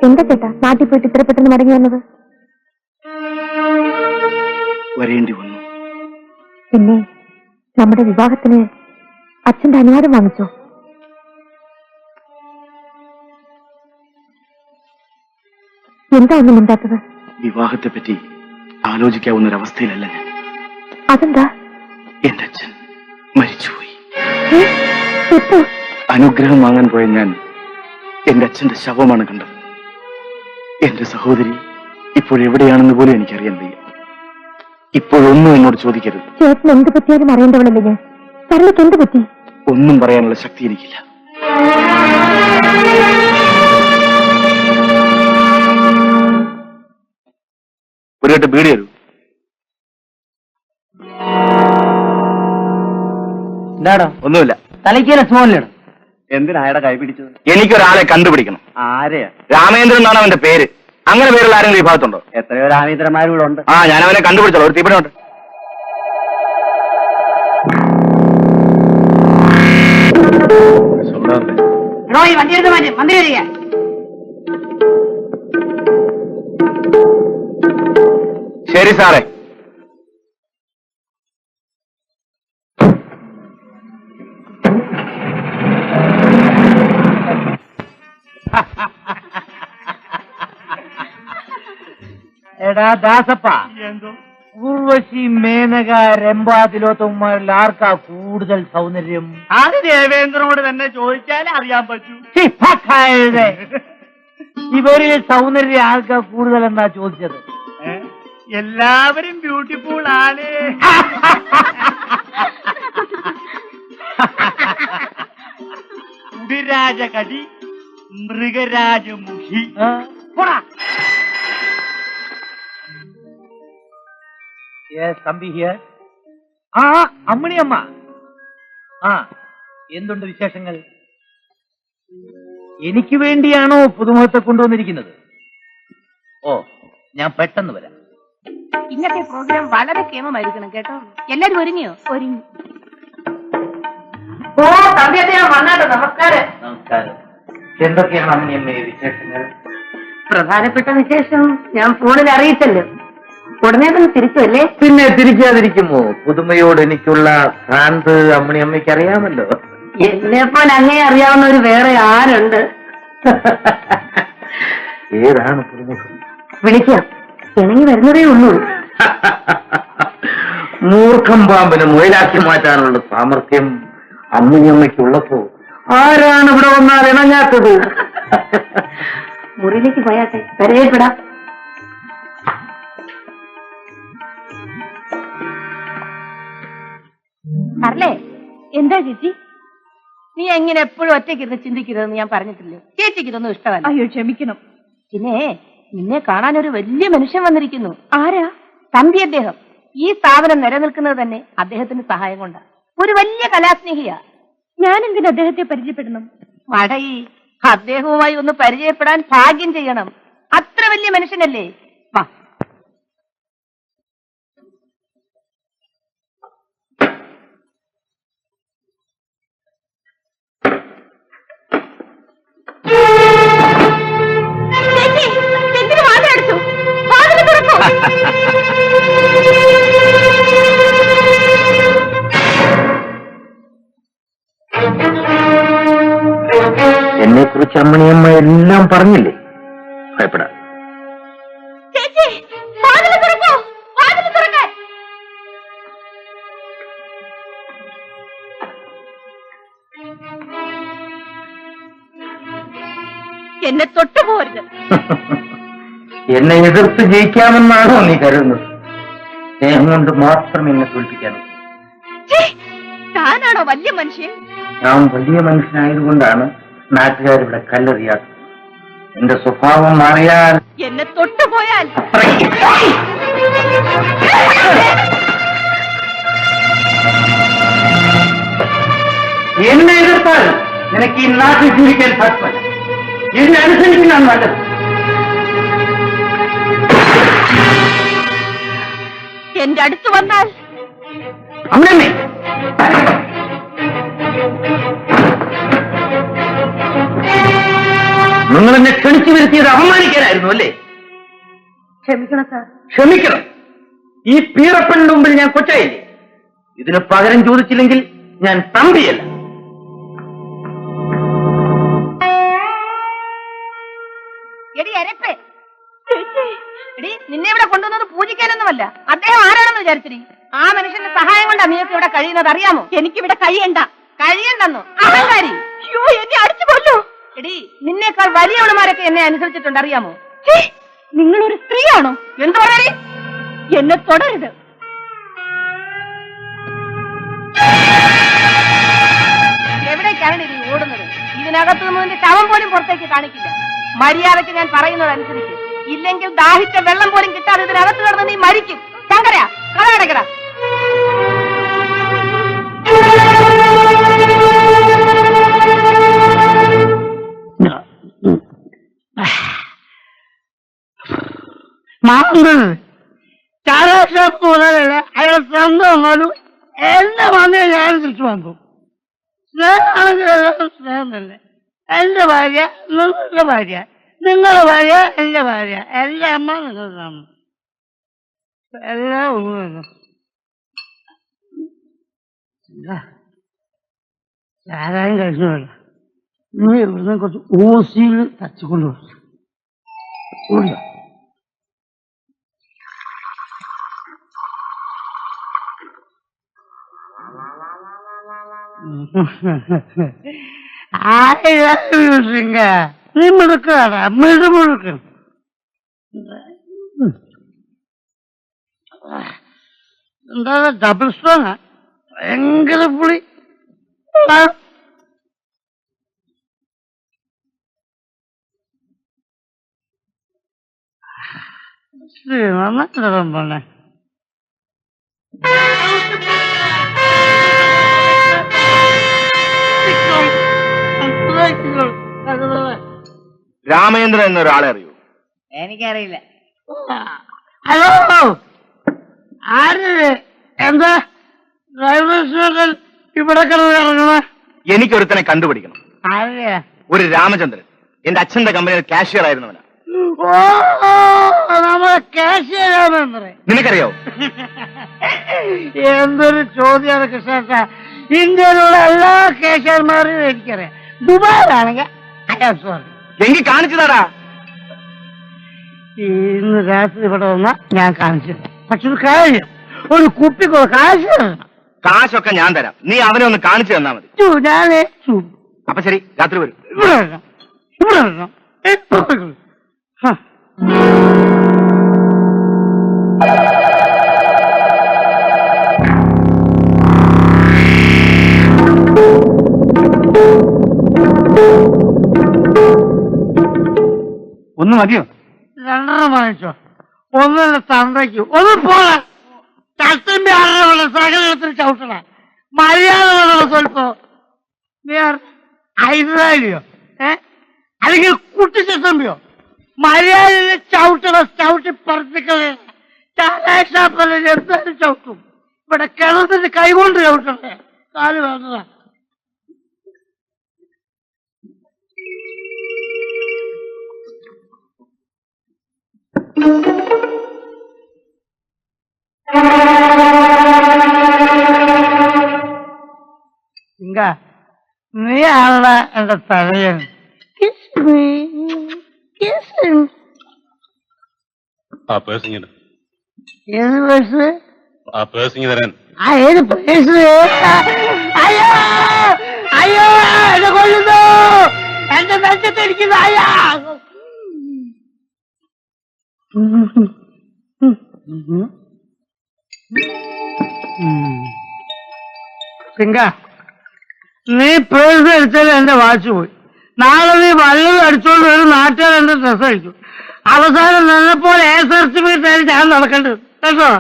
എന്താ ചേട്ടാ നാട്ടിൽ പോയിട്ട് ഇത്ര പെട്ടെന്ന് മടങ്ങി വന്നത്? വരേണ്ടി വന്നു. പിന്നെ നമ്മുടെ വിവാഹത്തിന് അച്ഛന്റെ അനുവാദം വാങ്ങിച്ചോ? എന്താ ഒന്നും മിണ്ടാത്തത്? വിവാഹത്തെ പറ്റി ആലോചിക്കാവുന്ന ഒരവസ്ഥയിലല്ല ഞാൻ. അതെന്താ? എന്റെ അച്ഛൻ മരിച്ചുപോയി. എപ്പോ? അനുഗ്രഹം വാങ്ങാൻ പോയ ഞാൻ എന്റെ അച്ഛന്റെ ശവമാണ് കണ്ടത്. എന്റെ സഹോദരി ഇപ്പോഴെവിടെയാണെന്ന് പോലും എനിക്കറിയാൻ വയ്യ. ഇപ്പോഴൊന്നും എന്നോട് ചോദിക്കരുത്. ചേട്ടന് എന്ത് പറ്റിയാലും അറിയേണ്ടവളല്ലേ ഞാൻ. പറഞ്ഞിട്ട് എന്ത് പറ്റി? ഒന്നും പറയാനുള്ള ശക്തി എനിക്കില്ല. ഒരു കെട്ട് ബീഡി തരൂ. എന്താടോ? ഒന്നുമില്ല. തലയ്ക്കല സ്മോളിലാണ്. എന്തിനായുടെ കൈ പിടിച്ചത്? എനിക്കൊരാളെ കണ്ടുപിടിക്കണം. ആരെയാ? രാമേന്ദ്രൻ എന്നാണ് അവന്റെ പേര്. അങ്ങനെ പേരുള്ള ആരെങ്കിലും ഈ ഭാഗത്തുണ്ടോ? എത്രയോ രാമേന്ദ്രന്മാരും ഇവിടെ ഉണ്ട്. ആ, ഞാൻ അവനെ കണ്ടുപിടിച്ചോളൂ. ഒരു തീപ്പനുണ്ട്. വണ്ടി എടുത്ത് മാറ്റി മന്ത്രി വരിക. ശരി സാറേ. എടാ ദാസപ്പ, ഉർവശി, മേനക, രംഭ, തിലോത്തമന്മാരിൽ ആർക്കാ കൂടുതൽ സൗന്ദര്യം? അത് ദേവേന്ദ്രനോട് തന്നെ ചോദിച്ചാലേ അറിയാൻ പറ്റൂ. ഇവരിൽ സൗന്ദര്യം ആർക്കാ കൂടുതൽ എന്നാ ചോദിച്ചത്? എല്ലാവരും ബ്യൂട്ടിഫുൾ ആണ്. കുടിരാജകടി, മൃഗരാജമുഖി. ആ അമ്മിണിയമ്മ, ആ എന്തുണ്ട് വിശേഷങ്ങൾ? എനിക്ക് വേണ്ടിയാണോ പുതുമുഖത്തെ കൊണ്ടുവന്നിരിക്കുന്നത്? ഓ, ഞാൻ പെട്ടെന്ന് വരാം. ഇന്നത്തെ പ്രോഗ്രാം വളരെ കേമമായിരിക്കണം കേട്ടോ. എല്ലാരും ഒരുങ്ങിയോ? ഒരുങ്ങി. ഓ വന്നാട്ടോ. നമസ്കാരം. നമസ്കാരം. എന്തൊക്കെയാണ് അമ്മിണിയമ്മയെ വിശേഷങ്ങൾ? പ്രധാനപ്പെട്ട വിശേഷം ഞാൻ ഫോണിൽ അറിയിച്ചല്ലോ. ഉടനെ തന്നെ തിരിച്ചല്ലേ? പിന്നെ തിരിക്കാതിരിക്കുമോ? പുതുമയോട് എനിക്കുള്ള ഭ്രാന്ത് അമ്മിണിയമ്മയ്ക്ക് അറിയാമല്ലോ. എന്നെപ്പോലെ അങ്ങേ അറിയാവുന്ന ഒരു വേറെ ആരുണ്ട്? ഏതാണ് പുതുമുഖം? വിളിക്കാം, ഇണങ്ങി വരുന്നതേ ഉള്ളൂ. മൂർഖം പാമ്പിന് മുയലാക്കി മാറ്റാനുള്ള സാമർഥ്യം അമ്മിണിയമ്മയ്ക്കുള്ളപ്പോ ആരാണ് ഇവിടെ വന്നാൽ ഇണങ്ങാത്തത്? മുറിയിലേക്ക് പോയാട്ടെ, പരിചയപ്പെടാം. അല്ലേ? എന്താ ചേച്ചി, നീ എങ്ങനെ എപ്പോഴും ഒറ്റയ്ക്കിരുന്ന് ചിന്തിക്കരുതെന്ന് ഞാൻ പറഞ്ഞിട്ടില്ലേ? ചേച്ചിക്ക് ഇതൊന്നും ഇഷ്ടമല്ല. അയ്യോ ക്ഷമിക്കണം. പിന്നെ നിന്നെ കാണാൻ ഒരു വലിയ മനുഷ്യൻ വന്നിരിക്കുന്നു. ആരാ? തമ്പി അദ്ദേഹം. ഈ സ്ഥാപനം നിലനിൽക്കുന്നത് തന്നെ അദ്ദേഹത്തിന്റെ സഹായം കൊണ്ടാണ്. ഒരു വലിയ കലാസ്നേഹിയാ. ഞാൻ എന്തിന് അദ്ദേഹത്തെ പരിചയപ്പെടണം? വടയി, അദ്ദേഹവുമായി ഒന്ന് പരിചയപ്പെടാൻ ഭാഗ്യം ചെയ്യണം. അത്ര വലിയ മനുഷ്യനല്ലേ. വാ. എന്നെ കുറിച്ച് അമ്മിണിയമ്മ എല്ലാം പറഞ്ഞില്ലേ? ഭയപ്പെടാ. എന്നെ തൊട്ടുപോരുത്. എന്നെ എതിർത്ത് ജയിക്കാമെന്നാണോ നീ കരുതുന്നത്? സ്നേഹം കൊണ്ട് മാത്രം എന്നെ തോൽപ്പിക്കാൻ. താനാണോ വലിയ മനുഷ്യൻ? ഞാൻ വലിയ മനുഷ്യനായതുകൊണ്ടാണ് നാട്ടുകാരിവിടെ കല്ലെറിയാത്തത്. എന്റെ സ്വഭാവം മാറിയാൽ, എന്നെ തൊട്ടുപോയാൽ എന്നെ എതിർത്താൽ നിനക്ക് ഈ നാട്ടിൽ ജീവിക്കാൻ സാധ്യമല്ല. എന്നെ അനുസരിക്കുന്നതാണ് നല്ലത്. എന്റെ അടുത്ത് വന്നാൽ അമ്മേ, നിങ്ങൾ എന്നെ ക്ഷണിച്ചു വരുത്തിയത് അപമാനിക്കാനായിരുന്നു അല്ലേ? ക്ഷമിക്കണം സാർ. ക്ഷമിക്കണം. ഈ പീറപ്പണിന്റെ മുമ്പിൽ ഞാൻ കൊച്ചായില്ലേ? ഇതിന് പകരം ചോദിച്ചില്ലെങ്കിൽ ഞാൻ തമ്പിയല്ല. എടി അരപ്പേ, എടി നിന്നെ ഇവിടെ കൊണ്ടുവന്നത് പൂജിക്കാനൊന്നുമല്ല. അദ്ദേഹം ആരാണെന്ന് വിചാരിച്ചിരി? ആ മനുഷ്യന്റെ സഹായം കൊണ്ടാ നീയൊക്കെ ഇവിടെ കഴിയുന്നത്, അറിയാമോ? എനിക്കിവിടെ കഴിയണ്ടെന്നോ അഹങ്കാരി. അയ്യോ, എന്നെ അടിച്ചു കൊല്ലോ. എടി, നിന്നേക്കാൾ വലിയവളുമാരൊക്കെ എന്നെ അനുസരിച്ചിട്ടുണ്ട്, അറിയാമോ? നിങ്ങളൊരു സ്ത്രീയാണോ? എന്തു പറയണേ? എന്നെ തുടരുത്. എവിടേക്കാണ് ഇത് ഓടുന്നത്? ഇതിനകത്ത് നിന്ന് ശവം പോലും പുറത്തേക്ക് കാണിക്കില്ല. മര്യാദയ്ക്ക് ഞാൻ പറയുന്നതനുസരിച്ച്. ഇല്ലെങ്കിൽ ദാഹിച്ച വെള്ളം പോലും കിട്ടാതെ ഇതിനകത്ത് കിടന്ന് നീ മരിക്കും. ശങ്കര, കഥ കിടക്കട. ചാരാഷാപ്പ് മുതലല്ല അയാൾ സ്വന്തം വന്നാലും എന്റെ വന്നേ ഞാൻ തിരിച്ചു വന്നു. സ്നേഹം തന്നെ. എന്റെ ഭാര്യ നിങ്ങളുടെ ഭാര്യ, നിങ്ങളുടെ ഭാര്യ എന്റെ ഭാര്യ, എന്റെ അമ്മ നിങ്ങളാണ്. എല്ലാം ഒന്നു ചാരായം കഴിച്ചുകൊള്ള നീ ഇവിടുന്ന് കുറച്ച് ഓസിയിൽ തച്ചുകൊണ്ട് കൊടുത്ത നീ മിടുക്കാണ്, മിടുമുഴുക്ക്. എന്താ ഡബിൾ സ്ട്രോങ്, ഭയങ്കര പുളി. നന്നായിരം പോണേ. രാമചന്ദ്രൻ എന്നൊരാളെ അറിയൂ? എനിക്കറിയില്ല. ഹലോ, ആര്? എന്താ റെയിൽവേ സ്റ്റേഷൻ ഇവിടെ കിടന്ന് ഇറങ്ങണ? എനിക്കൊരുത്തനെ കണ്ടുപിടിക്കണം. ആരെയാ? ഒരു രാമചന്ദ്രൻ. എന്റെ അച്ഛന്റെ കമ്പനിയിൽ കാഷ്യർ ആയിരുന്നവനാ. ഓ, നമ്മളെ കാശിയാണെന്ന് നിനക്കറിയാവോ? എന്തൊരു ചോദ്യമാണ് കൃഷ്ണ. ഇന്ത്യയിലുള്ള എല്ലാ കേശന്മാരെയും എനിക്കറിയാം. ദുബായിലാണെങ്കിൽ അയാൾ സോറി. എങ്കിൽ കാണിച്ചതാടാ. ഇന്ന് രാത്രി ഇവിടെ വന്നാ ഞാൻ കാണിച്ചു. പക്ഷെ ഒരു കാര്യം, ഒരു കുപ്പിക്കോ കാശ് തരണം. കാശൊക്കെ ഞാൻ തരാം, നീ അവനെ ഒന്ന് കാണിച്ചു തന്നാ മതി. ഞാനേ അപ്പൊ ശരി, രാത്രി വരും. ഇവിടെ വരണം, ഇവിടെ വരണം. ഒന്ന് മതിയോ? രണ്ടെണ്ണം വാങ്ങിച്ചോ. ഒന്നിന്റെ തന്തയ്ക്കു ഒന്ന് പോകാൻ. ചട്ടിന്റെ ആരുടെ സകലത്തിന് ചവിട്ടണ മര്യാദ സ്വല്പോ. നീ ഹൈദരാലിയോ അല്ലെങ്കിൽ കുട്ടിച്ചട്ടമ്പിയോ? മര്യാദ ചവിട്ടണ, ചവിട്ടി പറപ്പിക്കളെ. ചാലാഷാപ്പല്ല എന്തായാലും ചവിട്ടും. ഇവിടെ കിണത്തിന് കൈകൊണ്ട് ചവിട്ടണേ, കാല് വേണ്ടതാ. നീ ആളുടെ എന്റെ തലയൻ. ആ പേഴ്സിങ്ങിന് ഏത് പേഴ്സ്? ആ പേഴ്സിങ് തരാൻ. ആ ഏത് പേഴ്സ്? അയ്യോ അയ്യോ, എന്നെ കൊല്ലുന്നു, എന്റെ നെഞ്ചത്തിരിക്കുന്നു. അയ്യാ സിംഗ, നീ പേഴ്സ് അടിച്ചാൽ എന്റെ വാച്ച് പോയി. നാളെ നീ വല്ലതും അടിച്ചോണ്ട് വരും, നാട്ടുകാർ എന്റെ ഡ്രസ് അടിക്കും. അവസാനം നിന്നെപ്പോലെ എ സെർച്ച് മീറ്റ് ഞാൻ നടക്കേണ്ടത് കേട്ടോ.